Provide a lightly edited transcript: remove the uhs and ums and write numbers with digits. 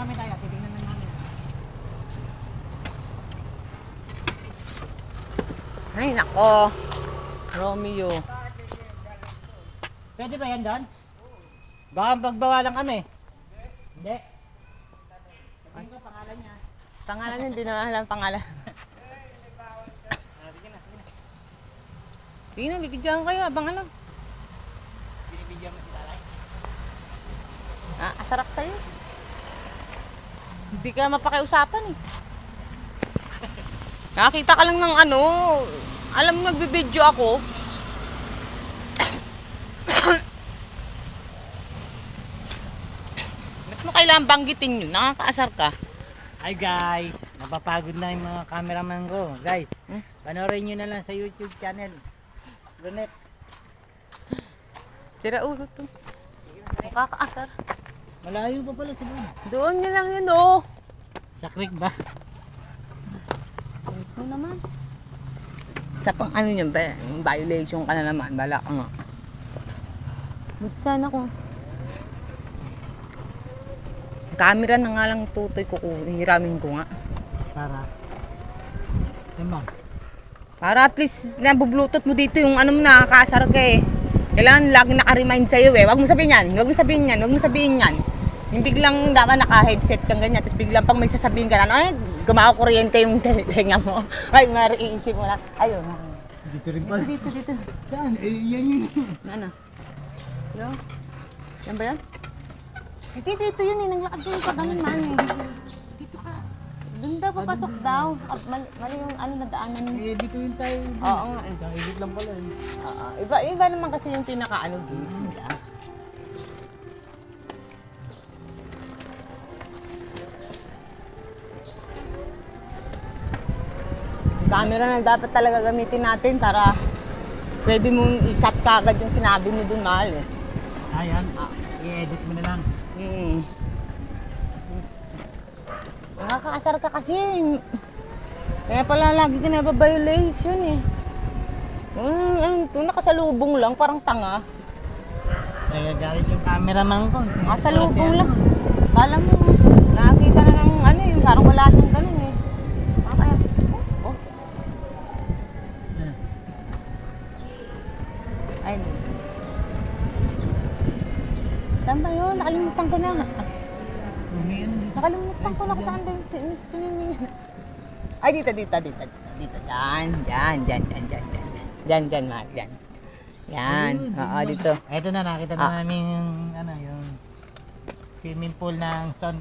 kami tayo, titignan lang namin. Ay, nako. Romeo. Pwede ba yan doon? Baka magbawalan kami. Hindi. Ano ba pangalan niya? Pangalan yun, hindi na alam pangalan. Sige na, sige na. Sige na, bibigyan kayo, abang ano. Binibigyan mo si Talay. Ah, asarap sa'yo. Hindi ka mapakiusapan eh. Nakakita ka lang ng ano, alam mo nagbibideo ako. Ba't mo kailangan banggitin yun? Nakakaasar ka. Hi guys, napapagod na yung mga cameraman ko. Guys, panoorin nyo na lang sa YouTube channel. Lunet. Tira ulo to. Nakakaasar. Malayo pa pala sa doon. Doon nyo lang yun oh. Sa creek ba? Ito naman. Sa pang ano yun ba? Yung violation ka na naman. Bala ka nga. Buti sana ko. Camera na nga lang tutoy ko. Hiramin ko nga. Para. Diba? Para at least nabublutot mo dito yung ano mo nakakaasar ka eh. Kailangan lagi naka-remind sa'yo eh. Huwag mo sabihin yan. Huwag mo sabihin yan. Huwag mo sabihin yan. Yung biglang dapat naka-headset kang ganyan. Tapos biglang pang may sasabihin ka na, ay, gumawa kuryente yung tenga mo. Ay, mariisip mo na. Ayun. Dito rin pala. Dito. Saan? Eh, yan yun. Ano? Yan? Yan ba yan? Dito yun eh. Nanglakad ko yung pag-amin man eh. Dito ka. Doon daw papasok daw. Mali yung ano na daanan. Eh, dito yung tayo. Oo nga eh. Sa higit lang pala eh. Oo. Iba naman kasi yung pinaka-ano gate. Camera na dapat talaga gamitin natin para pwede mong i-cut kagad yung sinabi mo dun, mahal eh. Ayan. I-edit mo na lang. Nakakaasar ka kasi. Kaya pala lagi ka nababiolation eh. Ito nakasalubong lang, parang tanga. Nagagalit yung cameraman ko. Nakasalubong lang. Kala mo, nakakita na ng ano eh, parang wala siyang ganun eh. Kaya, oh. Ay, saan ba yun? Nakalimutan ko na. Umiyan dito. Nakalimutan ko na kung saan din. Sino yun? Ay, dito. Diyan, mahal. Diyan. Yan. Oo, dito. Ito na, nakita na namin yung, ano, yung swimming pool ng San